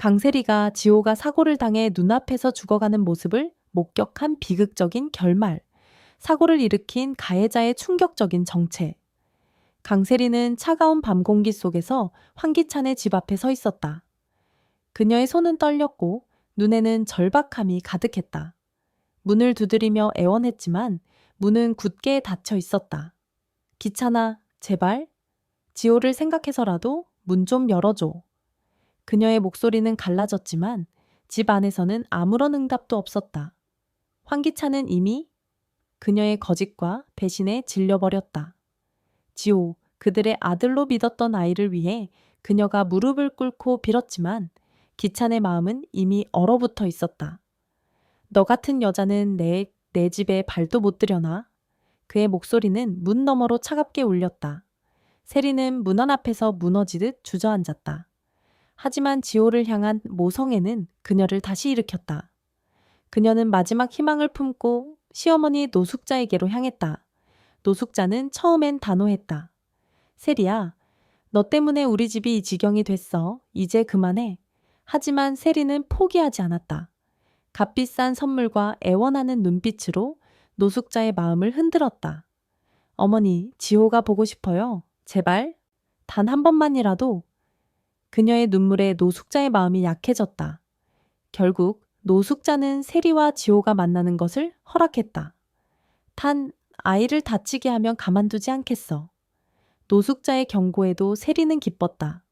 강세리가 지호가 사고를 당해 눈앞에서 죽어가는 모습을 목격한 비극적인 결말, 사고를 일으킨 가해자의 충격적인 정체. 강세리는 차가운 밤 공기 속에서 황기찬의 집 앞에 서 있었다. 그녀의 손은 떨렸고 눈에는 절박함이 가득했다. 문을 두드리며 애원했지만 문은 굳게 닫혀 있었다. 기찬아, 제발. 지호를 생각해서라도 문 좀 열어줘. 그녀의 목소리는 갈라졌지만 집 안에서는 아무런 응답도 없었다. 황기찬은 이미 그녀의 거짓과 배신에 질려버렸다. 지호, 그들의 아들로 믿었던 아이를 위해 그녀가 무릎을 꿇고 빌었지만 기찬의 마음은 이미 얼어붙어 있었다. 너 같은 여자는 내 집에 발도 못 들여놔. 그의 목소리는 문 너머로 차갑게 울렸다. 세리는 문안 앞에서 무너지듯 주저앉았다. 하지만 지호를 향한 모성애는 그녀를 다시 일으켰다. 그녀는 마지막 희망을 품고 시어머니 노숙자에게로 향했다. 노숙자는 처음엔 단호했다. 세리야, 너 때문에 우리 집이 이 지경이 됐어. 이제 그만해. 하지만 세리는 포기하지 않았다. 값비싼 선물과 애원하는 눈빛으로 노숙자의 마음을 흔들었다. 어머니, 지호가 보고 싶어요. 제발. 단 한 번만이라도. 그녀의 눈물에 노숙자의 마음이 약해졌다. 결국 노숙자는 세리와 지호가 만나는 것을 허락했다. 단, 아이를 다치게 하면 가만두지 않겠어. 노숙자의 경고에도 세리는 기뻤다.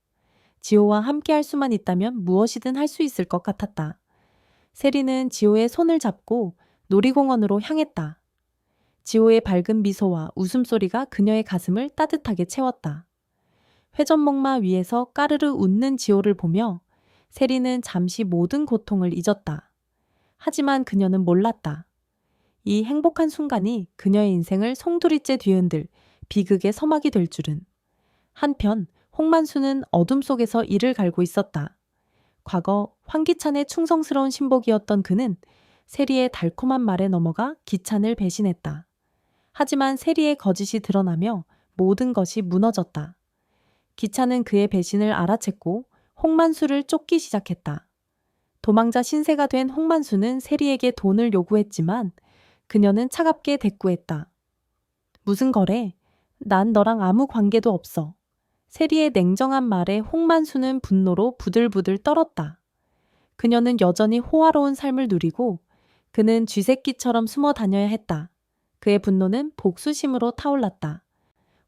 지호와 함께 할 수만 있다면 무엇이든 할 수 있을 것 같았다. 세리는 지호의 손을 잡고 놀이공원으로 향했다. 지호의 밝은 미소와 웃음소리가 그녀의 가슴을 따뜻하게 채웠다. 회전목마 위에서 까르르 웃는 지호를 보며 세리는 잠시 모든 고통을 잊었다. 하지만 그녀는 몰랐다. 이 행복한 순간이 그녀의 인생을 송두리째 뒤흔들 비극의 서막이 될 줄은. 한편 홍만수는 어둠 속에서 이를 갈고 있었다. 과거 황기찬의 충성스러운 신복이었던 그는 세리의 달콤한 말에 넘어가 기찬을 배신했다. 하지만 세리의 거짓이 드러나며 모든 것이 무너졌다. 기찬은 그의 배신을 알아챘고 홍만수를 쫓기 시작했다. 도망자 신세가 된 홍만수는 세리에게 돈을 요구했지만 그녀는 차갑게 대꾸했다. 무슨 거래? 난 너랑 아무 관계도 없어. 세리의 냉정한 말에 홍만수는 분노로 부들부들 떨었다. 그녀는 여전히 호화로운 삶을 누리고 그는 쥐새끼처럼 숨어 다녀야 했다. 그의 분노는 복수심으로 타올랐다.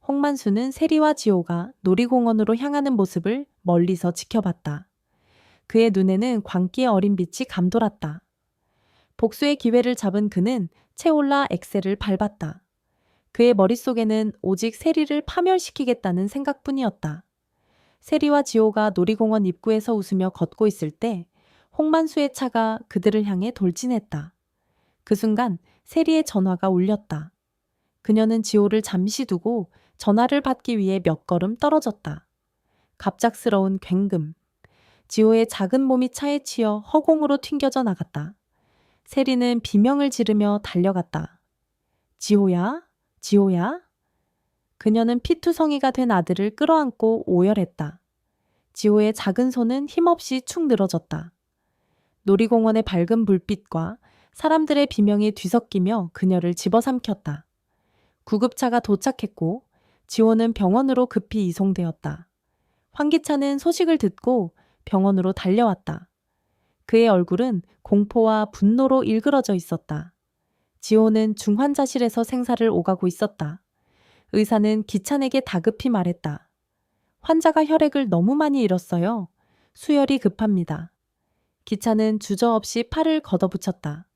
홍만수는 세리와 지호가 놀이공원으로 향하는 모습을 멀리서 지켜봤다. 그의 눈에는 광기의 어린 빛이 감돌았다. 복수의 기회를 잡은 그는 채올라 엑셀을 밟았다. 그의 머릿속에는 오직 세리를 파멸시키겠다는 생각뿐이었다. 세리와 지호가 놀이공원 입구에서 웃으며 걷고 있을 때 홍만수의 차가 그들을 향해 돌진했다. 그 순간 세리의 전화가 울렸다. 그녀는 지호를 잠시 두고 전화를 받기 위해 몇 걸음 떨어졌다. 갑작스러운 굉금. 지호의 작은 몸이 차에 치여 허공으로 튕겨져 나갔다. 세리는 비명을 지르며 달려갔다. 지호야? 지호야? 그녀는 피투성이가 된 아들을 끌어안고 오열했다. 지호의 작은 손은 힘없이 축 늘어졌다. 놀이공원의 밝은 불빛과 사람들의 비명이 뒤섞이며 그녀를 집어삼켰다. 구급차가 도착했고 지호는 병원으로 급히 이송되었다. 황기찬은 소식을 듣고 병원으로 달려왔다. 그의 얼굴은 공포와 분노로 일그러져 있었다. 지호는 중환자실에서 생사를 오가고 있었다. 의사는 기찬에게 다급히 말했다. 환자가 혈액을 너무 많이 잃었어요. 수혈이 급합니다. 기찬은 주저없이 팔을 걷어붙였다.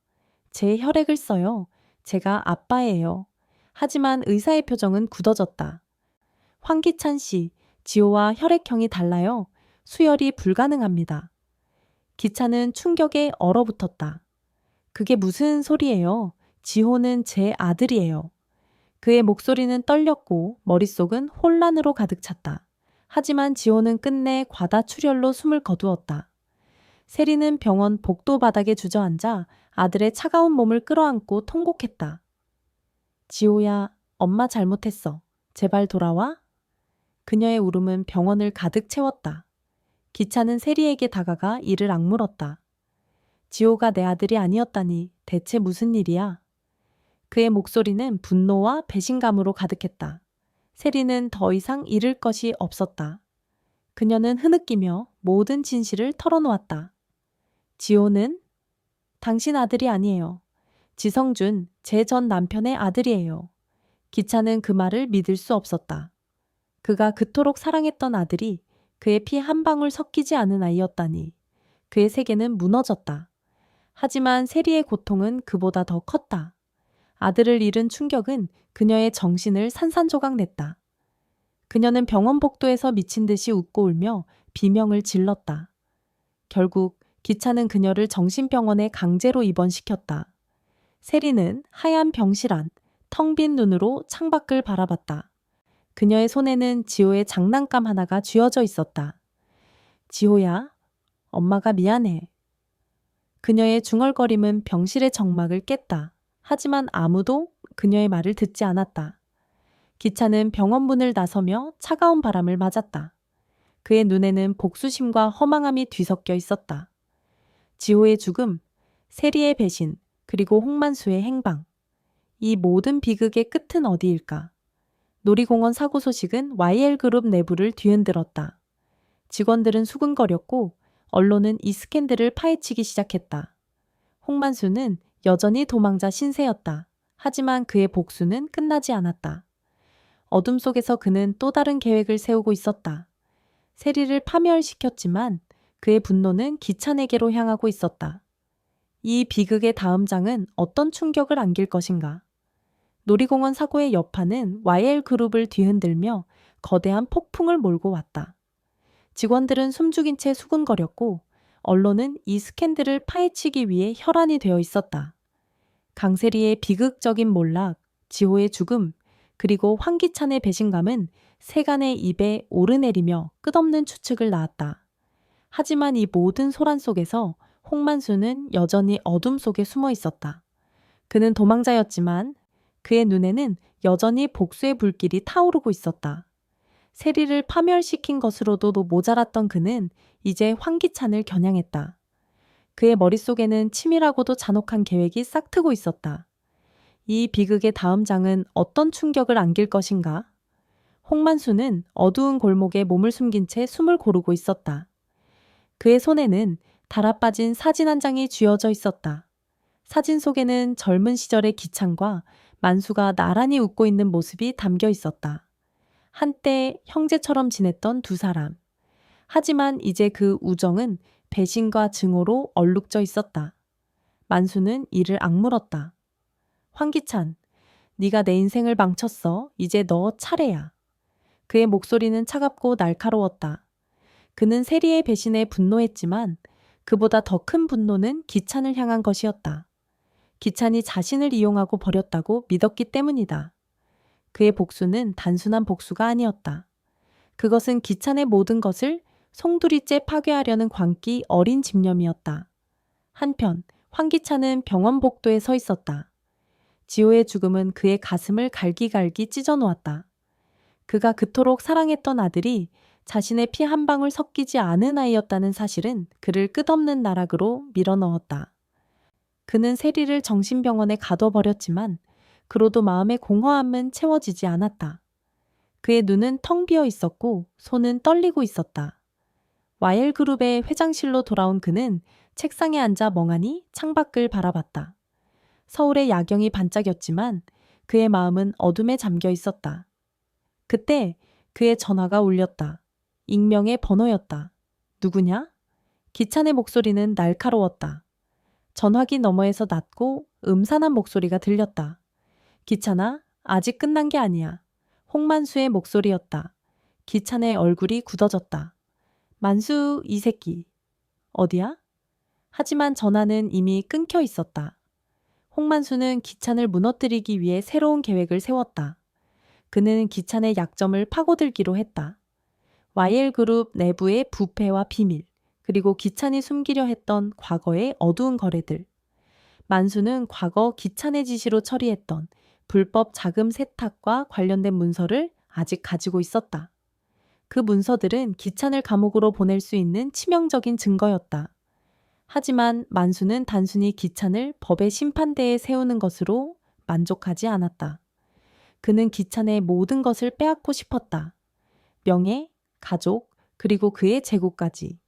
제 혈액을 써요. 제가 아빠예요. 하지만 의사의 표정은 굳어졌다. 황기찬 씨, 지호와 혈액형이 달라요. 수혈이 불가능합니다. 기찬은 충격에 얼어붙었다. 그게 무슨 소리예요? 지호는 제 아들이에요. 그의 목소리는 떨렸고 머릿속은 혼란으로 가득 찼다. 하지만 지호는 끝내 과다출혈로 숨을 거두었다. 세리는 병원 복도 바닥에 주저앉아 아들의 차가운 몸을 끌어안고 통곡했다. 지호야, 엄마 잘못했어. 제발 돌아와? 그녀의 울음은 병원을 가득 채웠다. 기찬은 세리에게 다가가 이를 악물었다. 지호가 내 아들이 아니었다니 대체 무슨 일이야? 그의 목소리는 분노와 배신감으로 가득했다. 세리는 더 이상 잃을 것이 없었다. 그녀는 흐느끼며 모든 진실을 털어놓았다. 지호는 당신 아들이 아니에요. 지성준, 제 전 남편의 아들이에요. 기찬은 그 말을 믿을 수 없었다. 그가 그토록 사랑했던 아들이 그의 피 한 방울 섞이지 않은 아이였다니. 그의 세계는 무너졌다. 하지만 세리의 고통은 그보다 더 컸다. 아들을 잃은 충격은 그녀의 정신을 산산조각 냈다. 그녀는 병원 복도에서 미친 듯이 웃고 울며 비명을 질렀다. 결국 기찬은 그녀를 정신병원에 강제로 입원시켰다. 세리는 하얀 병실 안, 텅 빈 눈으로 창밖을 바라봤다. 그녀의 손에는 지호의 장난감 하나가 쥐어져 있었다. 지호야, 엄마가 미안해. 그녀의 중얼거림은 병실의 정막을 깼다. 하지만 아무도 그녀의 말을 듣지 않았다. 기찬은 병원 문을 나서며 차가운 바람을 맞았다. 그의 눈에는 복수심과 허망함이 뒤섞여 있었다. 지호의 죽음, 세리의 배신, 그리고 홍만수의 행방. 이 모든 비극의 끝은 어디일까? 놀이공원 사고 소식은 YL그룹 내부를 뒤흔들었다. 직원들은 수근거렸고 언론은 이 스캔들을 파헤치기 시작했다. 홍만수는 여전히 도망자 신세였다. 하지만 그의 복수는 끝나지 않았다. 어둠 속에서 그는 또 다른 계획을 세우고 있었다. 세리를 파멸시켰지만 그의 분노는 기찬에게로 향하고 있었다. 이 비극의 다음 장은 어떤 충격을 안길 것인가? 놀이공원 사고의 여파는 YL그룹을 뒤흔들며 거대한 폭풍을 몰고 왔다. 직원들은 숨죽인 채 수군거렸고 언론은 이 스캔들을 파헤치기 위해 혈안이 되어 있었다. 강세리의 비극적인 몰락, 지호의 죽음, 그리고 황기찬의 배신감은 세간의 입에 오르내리며 끝없는 추측을 낳았다. 하지만 이 모든 소란 속에서 홍만수는 여전히 어둠 속에 숨어 있었다. 그는 도망자였지만 그의 눈에는 여전히 복수의 불길이 타오르고 있었다. 세리를 파멸시킨 것으로도 모자랐던 그는 이제 황기찬을 겨냥했다. 그의 머릿속에는 치밀하고도 잔혹한 계획이 싹트고 있었다. 이 비극의 다음 장은 어떤 충격을 안길 것인가? 홍만수는 어두운 골목에 몸을 숨긴 채 숨을 고르고 있었다. 그의 손에는 달아빠진 사진 한 장이 쥐어져 있었다. 사진 속에는 젊은 시절의 기찬과 만수가 나란히 웃고 있는 모습이 담겨 있었다. 한때 형제처럼 지냈던 두 사람. 하지만 이제 그 우정은 배신과 증오로 얼룩져 있었다. 만수는 이를 악물었다. 황기찬, 네가 내 인생을 망쳤어. 이제 너 차례야. 그의 목소리는 차갑고 날카로웠다. 그는 세리의 배신에 분노했지만 그보다 더 큰 분노는 기찬을 향한 것이었다. 기찬이 자신을 이용하고 버렸다고 믿었기 때문이다. 그의 복수는 단순한 복수가 아니었다. 그것은 기찬의 모든 것을 송두리째 파괴하려는 광기 어린 집념이었다. 한편 황기찬은 병원 복도에 서 있었다. 지호의 죽음은 그의 가슴을 갈기갈기 찢어놓았다. 그가 그토록 사랑했던 아들이 자신의 피 한 방울 섞이지 않은 아이였다는 사실은 그를 끝없는 나락으로 밀어넣었다. 그는 세리를 정신병원에 가둬버렸지만 그로도 마음의 공허함은 채워지지 않았다. 그의 눈은 텅 비어 있었고 손은 떨리고 있었다. YL그룹의 회장실로 돌아온 그는 책상에 앉아 멍하니 창밖을 바라봤다. 서울의 야경이 반짝였지만 그의 마음은 어둠에 잠겨 있었다. 그때 그의 전화가 울렸다. 익명의 번호였다. 누구냐? 기찬의 목소리는 날카로웠다. 전화기 너머에서 낮고 음산한 목소리가 들렸다. 기찬아, 아직 끝난 게 아니야. 홍만수의 목소리였다. 기찬의 얼굴이 굳어졌다. 만수, 이 새끼. 어디야? 하지만 전화는 이미 끊겨 있었다. 홍만수는 기찬을 무너뜨리기 위해 새로운 계획을 세웠다. 그는 기찬의 약점을 파고들기로 했다. YL그룹 내부의 부패와 비밀, 그리고 기찬이 숨기려 했던 과거의 어두운 거래들. 만수는 과거 기찬의 지시로 처리했던 불법 자금 세탁과 관련된 문서를 아직 가지고 있었다. 그 문서들은 기찬을 감옥으로 보낼 수 있는 치명적인 증거였다. 하지만 만수는 단순히 기찬을 법의 심판대에 세우는 것으로 만족하지 않았다. 그는 기찬의 모든 것을 빼앗고 싶었다. 명예, 가족, 그리고 그의 제국까지.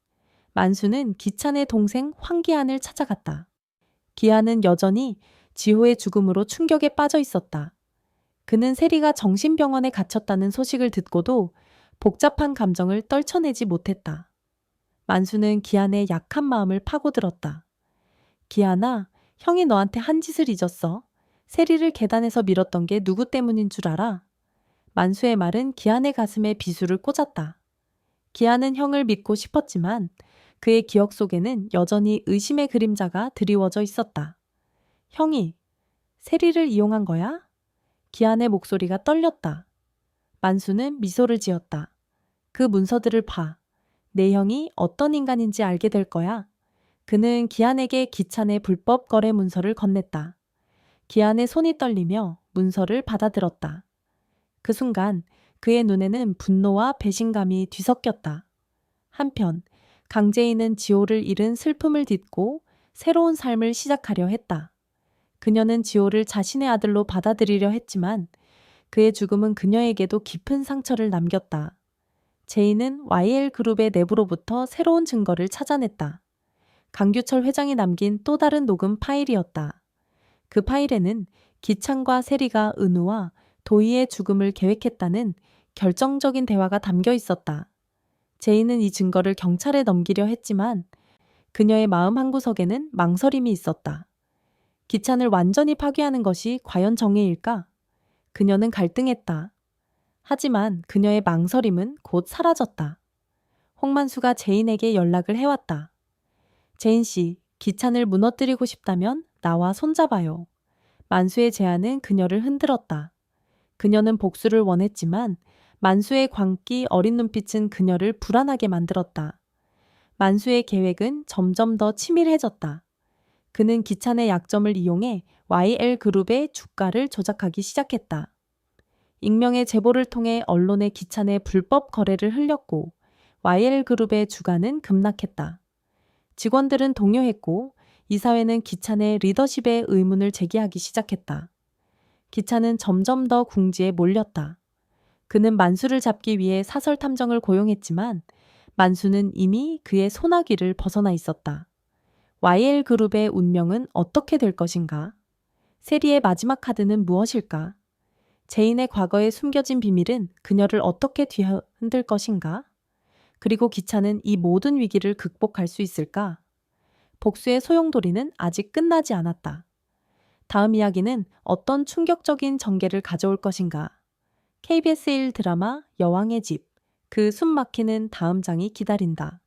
만수는 기찬의 동생 황기한을 찾아갔다. 기한은 여전히 지호의 죽음으로 충격에 빠져 있었다. 그는 세리가 정신병원에 갇혔다는 소식을 듣고도 복잡한 감정을 떨쳐내지 못했다. 만수는 기한의 약한 마음을 파고들었다. 기한아, 형이 너한테 한 짓을 잊었어. 세리를 계단에서 밀었던 게 누구 때문인 줄 알아? 만수의 말은 기한의 가슴에 비수를 꽂았다. 기한은 형을 믿고 싶었지만 그의 기억 속에는 여전히 의심의 그림자가 드리워져 있었다. 형이 세리를 이용한 거야? 기한의 목소리가 떨렸다. 만수는 미소를 지었다. 그 문서들을 봐. 내 형이 어떤 인간인지 알게 될 거야. 그는 기한에게 기찬의 불법 거래 문서를 건넸다. 기한의 손이 떨리며 문서를 받아들었다. 그 순간 그의 눈에는 분노와 배신감이 뒤섞였다. 한편 강재인은 지호를 잃은 슬픔을 딛고 새로운 삶을 시작하려 했다. 그녀는 지호를 자신의 아들로 받아들이려 했지만 그의 죽음은 그녀에게도 깊은 상처를 남겼다. 제인은 YL그룹의 내부로부터 새로운 증거를 찾아냈다. 강규철 회장이 남긴 또 다른 녹음 파일이었다. 그 파일에는 기찬과 세리가 은우와 도희의 죽음을 계획했다는 결정적인 대화가 담겨 있었다. 제인은 이 증거를 경찰에 넘기려 했지만 그녀의 마음 한구석에는 망설임이 있었다. 기찬을 완전히 파괴하는 것이 과연 정의일까? 그녀는 갈등했다. 하지만 그녀의 망설임은 곧 사라졌다. 홍만수가 제인에게 연락을 해왔다. 제인 씨, 기찬을 무너뜨리고 싶다면 나와 손잡아요. 만수의 제안은 그녀를 흔들었다. 그녀는 복수를 원했지만 만수의 광기 어린 눈빛은 그녀를 불안하게 만들었다. 만수의 계획은 점점 더 치밀해졌다. 그는 기찬의 약점을 이용해 YL그룹의 주가를 조작하기 시작했다. 익명의 제보를 통해 언론에 기찬의 불법 거래를 흘렸고 YL그룹의 주가는 급락했다. 직원들은 동요했고 이사회는 기찬의 리더십에 의문을 제기하기 시작했다. 기찬은 점점 더 궁지에 몰렸다. 그는 만수를 잡기 위해 사설 탐정을 고용했지만 만수는 이미 그의 소나기를 벗어나 있었다. YL그룹의 운명은 어떻게 될 것인가? 세리의 마지막 카드는 무엇일까? 제인의 과거에 숨겨진 비밀은 그녀를 어떻게 뒤흔들 것인가? 그리고 기찬은 이 모든 위기를 극복할 수 있을까? 복수의 소용돌이는 아직 끝나지 않았다. 다음 이야기는 어떤 충격적인 전개를 가져올 것인가? KBS 1 드라마 여왕의 집, 그 숨막히는 다음 장이 기다린다.